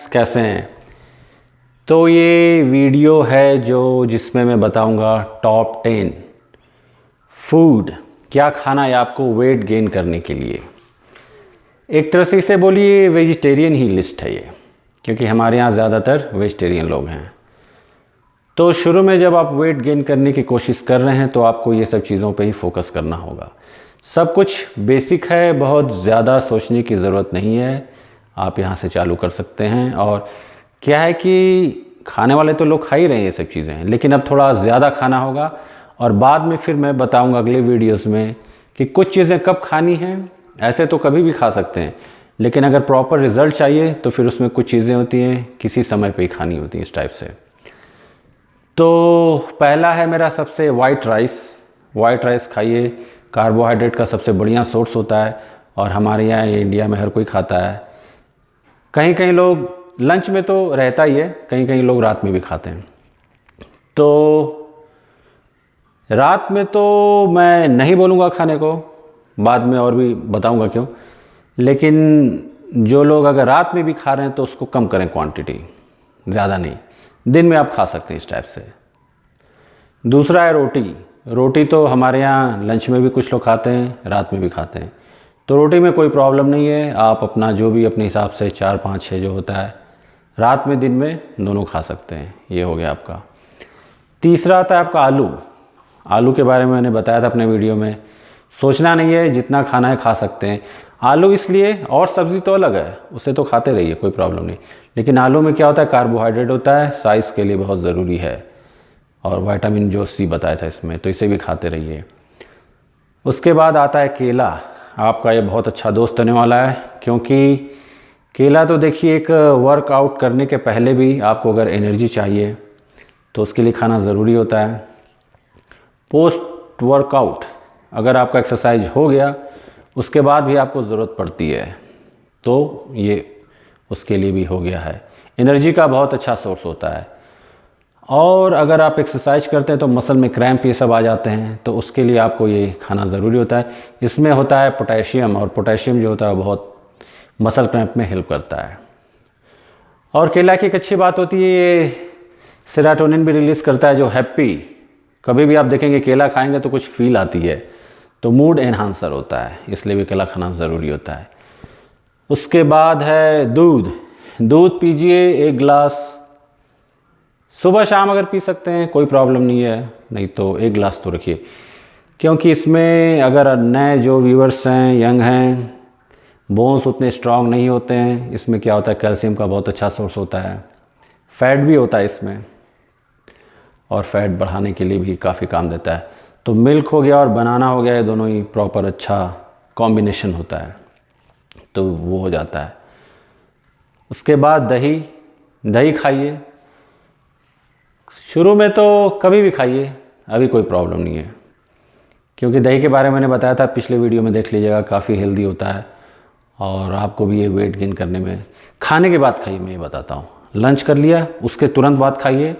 कैसे हैं। तो ये वीडियो है जिसमें मैं बताऊंगा टॉप 10 फूड क्या खाना है आपको वेट गेन करने के लिए। एक तरह से इसे बोलिए वेजिटेरियन ही लिस्ट है ये, क्योंकि हमारे यहाँ ज़्यादातर वेजिटेरियन लोग हैं। तो शुरू में जब आप वेट गेन करने की कोशिश कर रहे हैं तो आपको ये सब चीज़ों पे ही फोकस करना होगा। सब कुछ बेसिक है, बहुत ज़्यादा सोचने की ज़रूरत नहीं है, आप यहाँ से चालू कर सकते हैं। और क्या है कि खाने वाले तो लोग खा ही रहे हैं ये सब चीज़ें, लेकिन अब थोड़ा ज़्यादा खाना होगा। और बाद में फिर मैं बताऊँगा अगले वीडियोज़ में कि कुछ चीज़ें कब खानी हैं। ऐसे तो कभी भी खा सकते हैं, लेकिन अगर प्रॉपर रिज़ल्ट चाहिए तो फिर उसमें कुछ चीज़ें होती हैं किसी समय पे ही खानी होती हैं, इस टाइप से। तो पहला है मेरा सबसे वाइट राइस। वाइट राइस खाइए, कार्बोहाइड्रेट का सबसे बढ़िया सोर्स होता है और हमारे यहाँ इंडिया में हर कोई खाता है। कहीं कहीं लोग लंच में तो रहता ही है, कहीं कहीं लोग रात में भी खाते हैं। तो रात में तो मैं नहीं बोलूँगा खाने को, बाद में और भी बताऊँगा क्यों। लेकिन जो लोग अगर रात में भी खा रहे हैं तो उसको कम करें, क्वांटिटी ज़्यादा नहीं। दिन में आप खा सकते हैं इस टाइप से। दूसरा है रोटी। रोटी तो हमारे यहाँ लंच में भी कुछ लोग खाते हैं, रात में भी खाते हैं। तो रोटी में कोई प्रॉब्लम नहीं है, आप अपना जो भी अपने हिसाब से 4, 5, 6 जो होता है, रात में दिन में दोनों खा सकते हैं। ये हो गया आपका। तीसरा आता है आपका आलू। आलू के बारे में मैंने बताया था अपने वीडियो में। सोचना नहीं है, जितना खाना है खा सकते हैं। आलू इसलिए, और सब्ज़ी तो अलग है, उसे तो खाते रहिए, कोई प्रॉब्लम नहीं। लेकिन आलू में क्या होता है, कार्बोहाइड्रेट होता है, साइज़ के लिए बहुत ज़रूरी है, और विटामिन जो सी बताया था इसमें, तो इसे भी खाते रहिए। उसके बाद आता है केला। आपका ये बहुत अच्छा दोस्त होने वाला है, क्योंकि केला तो देखिए एक वर्कआउट करने के पहले भी आपको अगर एनर्जी चाहिए तो उसके लिए खाना ज़रूरी होता है। पोस्ट वर्कआउट अगर आपका एक्सरसाइज हो गया उसके बाद भी आपको ज़रूरत पड़ती है, तो ये उसके लिए भी हो गया है। एनर्जी का बहुत अच्छा सोर्स होता है। और अगर आप एक्सरसाइज करते हैं तो मसल में क्रैम्प ये सब आ जाते हैं, तो उसके लिए आपको ये खाना ज़रूरी होता है। इसमें होता है पोटेशियम, और पोटेशियम जो होता है बहुत मसल क्रैम्प में हेल्प करता है। और केला की एक अच्छी बात होती है, ये सेरोटोनिन भी रिलीज़ करता है, जो हैप्पी। कभी भी आप देखेंगे केला खाएंगे तो कुछ फील आती है, तो मूड एनहांसर होता है, इसलिए भी केला खाना ज़रूरी होता है। उसके बाद है दूध। दूध पीजिए 1 गिलास, सुबह शाम अगर पी सकते हैं कोई प्रॉब्लम नहीं है, नहीं तो 1 गिलास तो रखिए। क्योंकि इसमें अगर नए जो व्यूअर्स हैं, यंग हैं, बोन्स उतने स्ट्रांग नहीं होते हैं। इसमें क्या होता है, कैल्शियम का बहुत अच्छा सोर्स होता है, फैट भी होता है इसमें, और फैट बढ़ाने के लिए भी काफ़ी काम देता है। तो मिल्क हो गया और बनाना हो गया, ये दोनों ही प्रॉपर अच्छा कॉम्बिनेशन होता है, तो वो हो जाता है। उसके बाद दही। दही खाइए, शुरू में तो कभी भी खाइए, अभी कोई प्रॉब्लम नहीं है, क्योंकि दही के बारे में मैंने बताया था पिछले वीडियो में, देख लीजिएगा, काफ़ी हेल्दी होता है और आपको भी ये वेट गेन करने में। खाने के बाद खाइए, मैं ये बताता हूँ। लंच कर लिया उसके तुरंत बाद खाइए,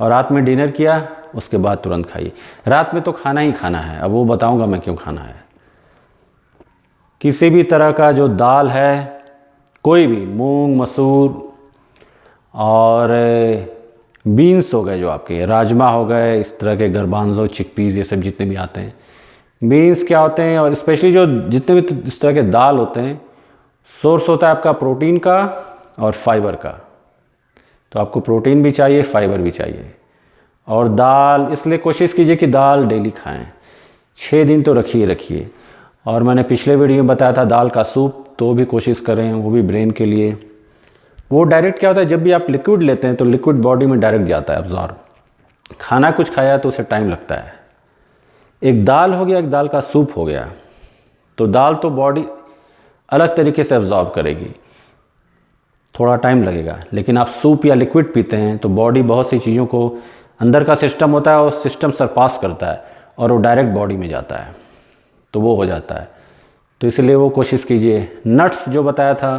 और रात में डिनर किया उसके बाद तुरंत खाइए। रात में तो खाना ही खाना है, अब वो बताऊँगा मैं क्यों खाना है। किसी भी तरह का जो दाल है, कोई भी, मूंग, मसूर और बीन्स हो गए, जो आपके राजमा हो गए, इस तरह के गर्बांजो, चिकपीस, ये सब जितने भी आते हैं। बीन्स क्या होते हैं, और स्पेशली जो जितने भी इस तरह के दाल होते हैं, सोर्स होता है आपका प्रोटीन का और फाइबर का। तो आपको प्रोटीन भी चाहिए, फाइबर भी चाहिए। और दाल इसलिए कोशिश कीजिए कि दाल डेली खाएं, 6 दिन तो रखिए। और मैंने पिछले वीडियो में बताया था दाल का सूप, तो भी कोशिश करें, वो भी ब्रेन के लिए। वो डायरेक्ट क्या होता है, जब भी आप लिक्विड लेते हैं तो लिक्विड बॉडी में डायरेक्ट जाता है अब्जॉर्ब। खाना कुछ खाया तो उसे टाइम लगता है। एक दाल हो गया, एक दाल का सूप हो गया, तो दाल तो बॉडी अलग तरीके से अब्जॉर्ब करेगी, थोड़ा टाइम लगेगा। लेकिन आप सूप या लिक्विड पीते हैं तो बॉडी बहुत सी चीज़ों को, अंदर का सिस्टम होता है, और सिस्टम सरपास करता है और वो डायरेक्ट बॉडी में जाता है, तो वो हो जाता है। तो इसलिए वो कोशिश कीजिए। नट्स जो बताया था,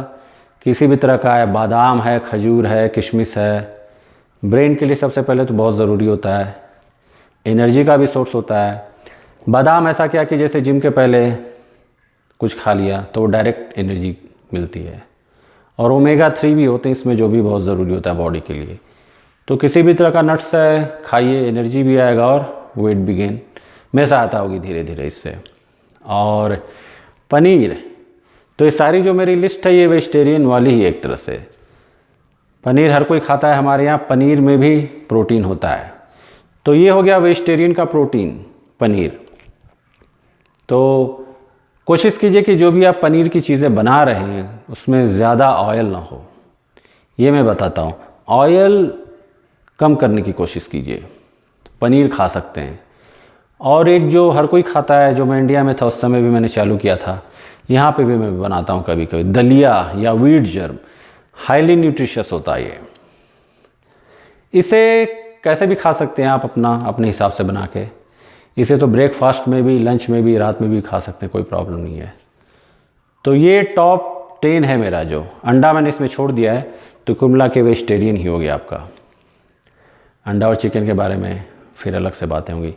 किसी भी तरह का है, बादाम है, खजूर है, किशमिश है, ब्रेन के लिए सबसे पहले तो बहुत ज़रूरी होता है। एनर्जी का भी सोर्स होता है। बादाम ऐसा क्या कि जैसे जिम के पहले कुछ खा लिया तो वो डायरेक्ट एनर्जी मिलती है। और ओमेगा 3 भी होते हैं इसमें, जो भी बहुत ज़रूरी होता है बॉडी के लिए। तो किसी भी तरह का नट्स है खाइए, एनर्जी भी आएगा और वेट भी गेन में सहायता होगी धीरे धीरे इससे। और पनीर, तो ये सारी जो मेरी लिस्ट है ये वेजिटेरियन वाली ही एक तरह से। पनीर हर कोई खाता है हमारे यहाँ, पनीर में भी प्रोटीन होता है। तो ये हो गया वेजिटेरियन का प्रोटीन, पनीर। तो कोशिश कीजिए कि जो भी आप पनीर की चीज़ें बना रहे हैं उसमें ज़्यादा ऑयल ना हो, ये मैं बताता हूँ। ऑयल कम करने की कोशिश कीजिए, पनीर खा सकते हैं। और एक जो हर कोई खाता है, जो मैं इंडिया में था उस समय भी मैंने चालू किया था, यहाँ पे भी मैं बनाता हूँ कभी कभी, दलिया या व्हीट जर्म, हाईली न्यूट्रिशियस होता है ये। इसे कैसे भी खा सकते हैं आप अपने हिसाब से बना के। इसे तो ब्रेकफास्ट में भी, लंच में भी, रात में भी खा सकते हैं, कोई प्रॉब्लम नहीं है। तो ये टॉप 10 है मेरा। जो अंडा मैंने इसमें छोड़ दिया है, तो कुल मिला के वेजिटेरियन ही हो गया आपका। अंडा और चिकन के बारे में फिर अलग से बातें होंगी।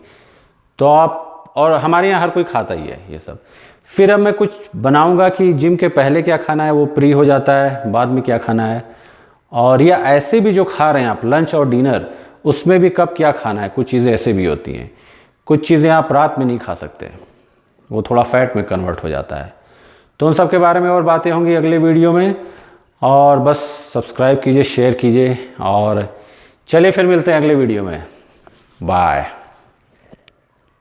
तो आप, और हमारे यहाँ हर कोई खाता ही है ये सब। फिर अब मैं कुछ बनाऊंगा कि जिम के पहले क्या खाना है वो प्री हो जाता है, बाद में क्या खाना है, और या ऐसे भी जो खा रहे हैं आप लंच और डिनर, उसमें भी कब क्या खाना है। कुछ चीज़ें ऐसे भी होती हैं, कुछ चीज़ें आप रात में नहीं खा सकते, वो थोड़ा फैट में कन्वर्ट हो जाता है। तो उन सब के बारे में और बातें होंगी अगले वीडियो में। और बस सब्सक्राइब कीजिए, शेयर कीजिए, और चलिए फिर मिलते हैं अगले वीडियो में। बाय।